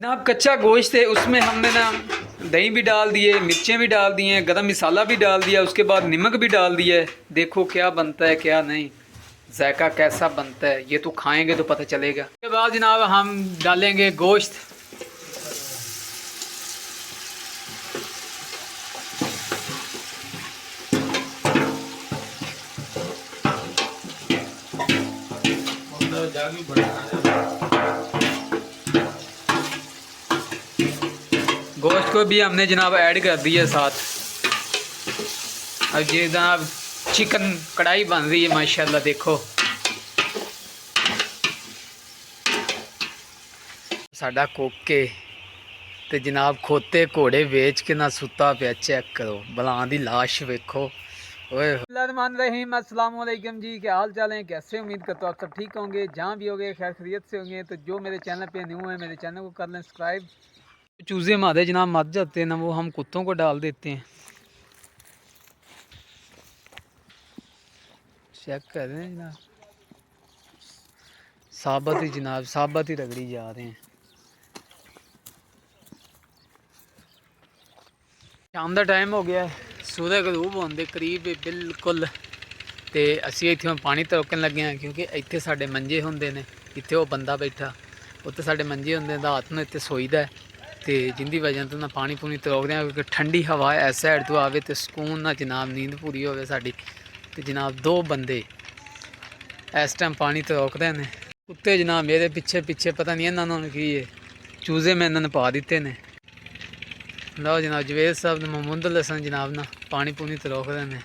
जनाब कच्चा गोश्त है, उसमें हमने ना दही भी डाल दिए, मिर्चें भी डाल दी हैं, गरम मसाला भी डाल दिया, उसके बाद नमक भी डाल दिया है। देखो क्या बनता है क्या नहीं, जायका कैसा बनता है, ये तो खाएंगे तो पता चलेगा। उसके बाद जनाब हम डालेंगे गोश्त। गोश्त को भी हमने जनाब ऐड कर दिया साथ। अब ये जनाब चिकन कढ़ाई बन रही है माशाल्लाह। देखो साडा कोके ते जनाब खोते घोड़े बेच के ना सुता पे। चेक करो बलां दी लाश वेखो। रहीम अस्सलाम वालेकुम जी, क्या हाल चाल है, कैसे? उम्मीद करता हूँ आप सब ठीक होंगे, जहाँ भी होंगे खैर खैरियत से होंगे। तो जो मेरे चैनल पे न्यू है मेरे चैनल को कर लें सब्सक्राइब। चूज़े हमारे जनाब मर जाते हैं ना, वो हम कुत्तों को डाल देते हैं। चेक कर रहे हैं जनाब, साबत ही जनाब साबत ही रगड़ी जा रहे हैं। शाम का टाइम हो गया है, सूरज गरूब होने के करीब बिल्कुल। तो असी इतों पानी तरोकन लगे हैं, क्योंकि इतने साढ़े मंजे होंगे ने। इतने वो बंदा बैठा, उत्ते साढ़े मंजे होंगे, रात में इतने सोईदा है। तो जिंदी वजह तो ना पानी पूनी तरोकते हैं, क्योंकि ठंडी हवा इस साइड तो आवे तो सुकून ना जनाब नींद पूरी हो साड़ी। तो जनाब दो बंदे इस टाइम पानी तरोकते हैं। कुत्ते जनाब मेरे पिछे पिछे, पता नहीं इन्होंने की है, चूज़े में इन्होंने पा दिते ने। लो जनाब जवेद साहब महमूद हसन जनाब ना पानी पूनी तरोकते हैं।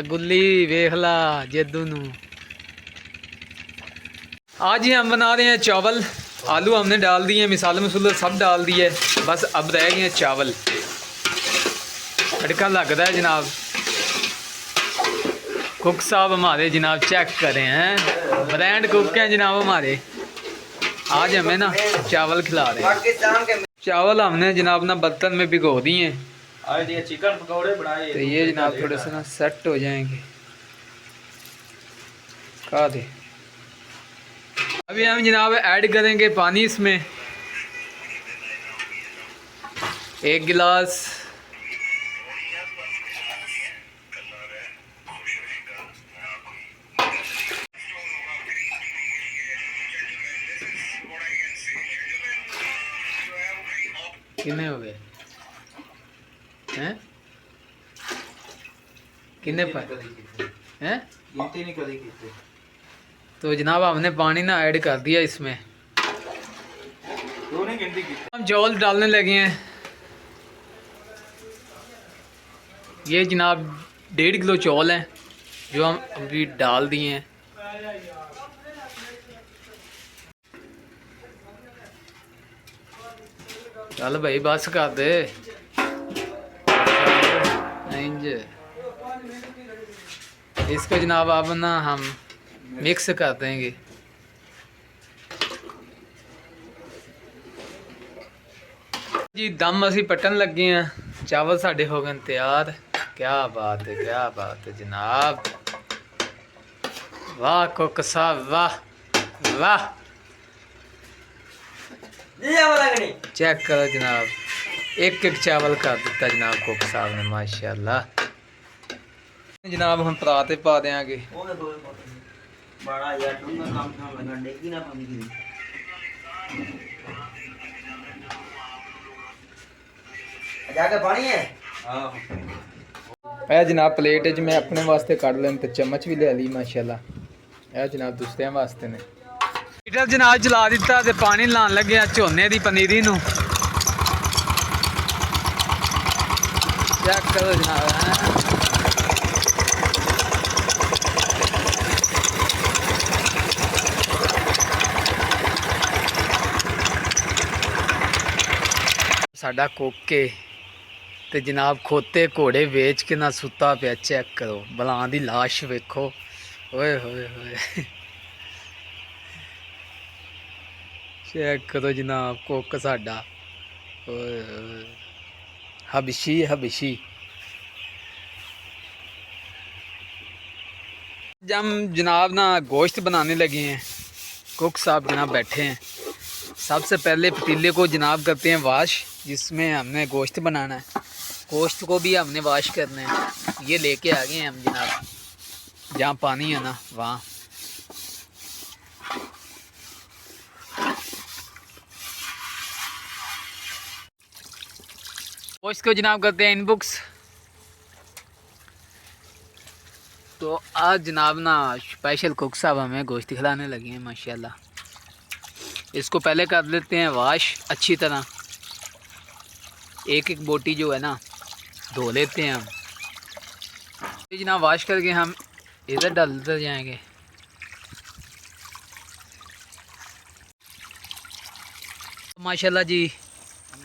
गुल्ली वेख ला जेदू नू। आज ही हम बना रहे हैं चावल। आलू हमने डाल दिए, मिसाले मसूले सब डाल दिए, बस अब रह गए हैं चावल। तड़का लगता है जनाब। कुक साहब हमारे जनाब चेक करें हैं, ब्रांड कुक हैं जनाब हमारे। आज हमें ना चावल खिला रहे हैं। चावल हमने जनाब ना बर्तन में भिगो दिए हैं। आज ये चिकन पकौड़े बनाए, तो ये जनाब थोड़े से ना सेट हो जाएंगे। खा दे। अभी हम जनाब ऐड करेंगे पानी इसमें, 1 गिलास। कितने हो गए हैं? कितने पर हैं? तो जनाब हमने पानी ना ऐड कर दिया इसमें। हम चावल डालने लगे हैं। ये जनाब 1.5 किलो चावल हैं जो हम अभी डाल दिए हैं। चल भाई बस कर दे। इसको जनाब अब ना हम मिक्स कर देंगे। जी दम असी पटन लगे हैं, चावल साढ़े हो गए तैयार। क्या बात है, क्या बात है जनाब। वाह कुक साहब वाह वाह। चेक करो जनाब, एक एक चावल कर दिता जनाब कुक साहब ने माशाल्लाह। जनाब हम पराते पा देंगे। है जनाब प्लेट च मैं अपने वास्ते कट लें, तो चम्मच भी ले ली माशाल्लाह। है जनाब दूसरे वास्ते ने हीटर जनाब चला दिता, तो पानी लान लगे झोने की पनीरी नू। चेक करो जनाब, साडा कोके ते जनाब खोते घोड़े बेच के ना सुता पे। चेक करो बलां दी लाश वेखो। ओए होए होए चेक करो जनाब कुक साडा। ओए होए हबशी हबशी। जब हम जनाब ना गोश्त बनाने लगे हैं, कुक साहब जनाब बैठे हैं। सबसे पहले पतीले को जनाब करते हैं वाश, जिसमें हमने गोश्त बनाना है। गोश्त को भी हमने वाश करना है। ये लेके आ गए हैं हम जनाब, जहाँ पानी है ना वहाँ। गोश्त को जनाब करते हैं इनबुक्स। तो आज जनाब ना स्पेशल कुक साहब हमें गोश्त खिलाने लगे हैं माशाल्लाह। इसको पहले कर लेते हैं वाश अच्छी तरह, एक एक बोटी जो है ना धो लेते हैं हम। जनाब वाश करके हम इधर डालते जाएंगे। माशाल्लाह जी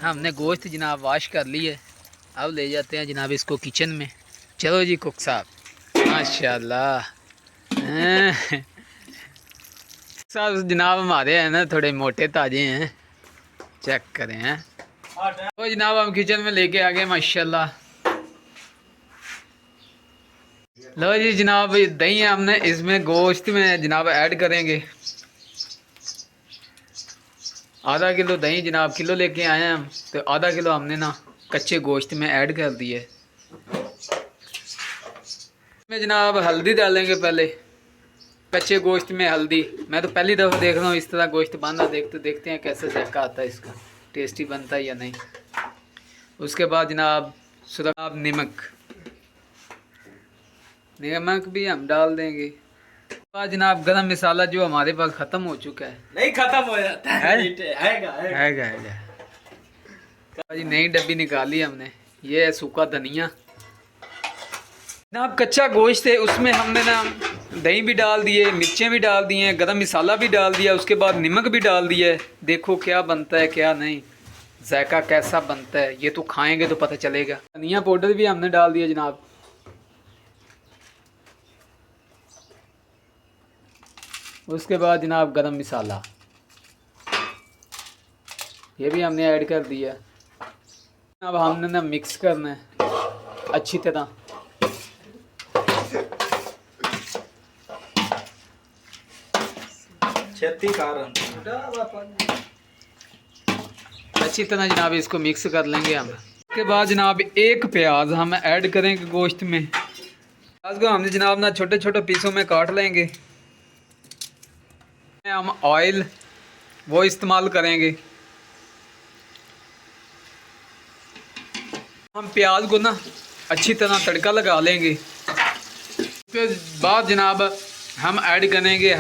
हमने गोश्त जनाब वाश कर ली है। अब ले जाते हैं जनाब इसको किचन में। चलो जी कुक साहब, माशाल्लाह साहब जनाब हमारे हैं ना थोड़े मोटे ताजे हैं, चेक करें हैं। तो जनाब हम किचन में लेके आ गए माशाल्लाह। लो जी जनाब दही हमने इसमें गोश्त में जनाब ऐड करेंगे। आधा किलो दही जनाब, किलो लेके आए हैं हम, तो आधा किलो हमने ना कच्चे गोश्त में ऐड कर दिए। में जनाब हल्दी डालेंगे पहले, कच्चे गोश्त में हल्दी। मैं तो पहली दफ़ा देख रहा हूँ इस तरह गोश्त बांधा, देखते हैं कैसे जायका आता है इसका, टेस्टी बनता है या नहीं। उसके बाद जनाब सुराब नमक भी हम डाल देंगे। बाद जनाब गरम मसाला जो हमारे पास ख़त्म हो चुका है, नहीं ख़त्म हो जाता है, हैगा जी नई डब्बी निकाली हमने। ये है सूखा धनिया। जनाब कच्चा गोश्त है, उसमें हमने ना दही भी डाल दिए, मिर्चें भी डाल दिए, गरम मसाला भी डाल दिया, उसके बाद नमक भी डाल दिया है। देखो क्या बनता है क्या नहीं, जायका कैसा बनता है, ये तो खाएंगे तो पता चलेगा। धनिया पाउडर भी हमने डाल दिया जनाब। उसके बाद जनाब गरम मसाला ये भी हमने ऐड कर दिया। अब हमने ना मिक्स करना है अच्छी तरह। अच्छी तरह जनाब इसको मिक्स कर लेंगे हम। उसके बाद जनाब एक प्याज हम ऐड करेंगे गोश्त में। प्याज को हमने जनाब ना छोटे छोटे पीसों में काट लेंगे। हम ऑयल वो इस्तेमाल करेंगे। हम प्याज को ना अच्छी तरह तड़का लगा लेंगे। उसके बाद जनाब हम ऐड करेंगे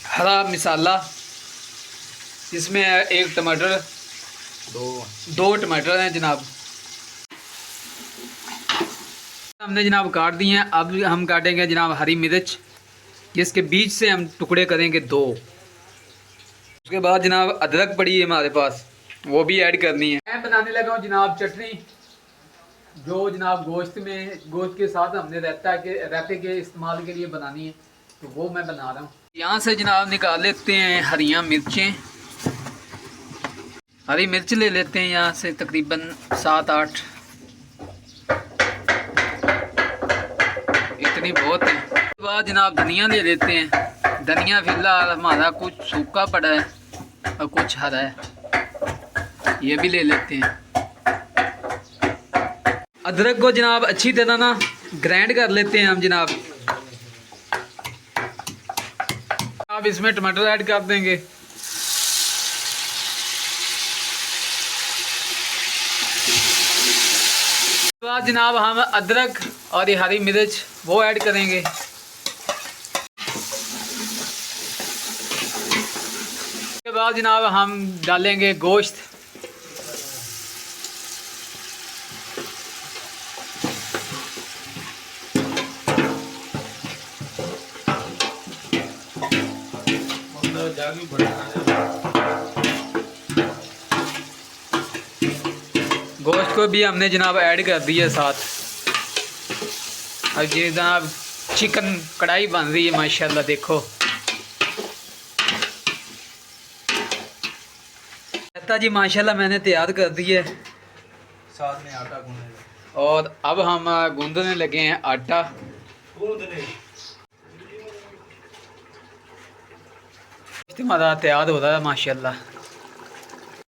हरा मसाला, जिसमें एक टमाटर, दो टमाटर हैं जनाब, हमने जनाब काट दिए हैं। अब हम काटेंगे जनाब हरी मिर्च, जिसके बीच से हम टुकड़े करेंगे 2। उसके बाद जनाब अदरक पड़ी है हमारे पास, वो भी ऐड करनी है। मैं बनाने लगा हूँ जनाब चटनी, जो जनाब गोश्त के साथ हमने रहते के इस्तेमाल के लिए बनानी है, तो वो मैं बना रहा हूँ। यहाँ से जनाब निकाल लेते हैं हरियाँ मिर्चें। हरी मिर्च ले लेते हैं यहाँ से तकरीबन 7-8, इतनी बहुत है। उसके बाद जनाब धनिया ले लेते हैं। धनिया फिलहाल हमारा कुछ सूखा पड़ा है और कुछ हरा है, ये भी ले लेते हैं। अदरक को जनाब अच्छी तरह ना ग्राइंड कर लेते हैं हम जनाब। अब इसमें टमाटर ऐड कर देंगे। उसके बाद जनाब हम अदरक और ये हरी मिर्च वो ऐड करेंगे। उसके बाद जनाब हम डालेंगे गोश्त। गोश्त को भी हमने जनाब ऐड कर दिया साथ। अब ये जनाब चिकन कढ़ाई बन रही है माशाल्लाह, देखो। रहता जी माशाल्लाह मैंने तैयार कर दी है, साथ में आटा गूंदने। और अब हम गूंदने लगे हैं आटा। इज्तिमा दा त्याद होदा है माशाल्लाह।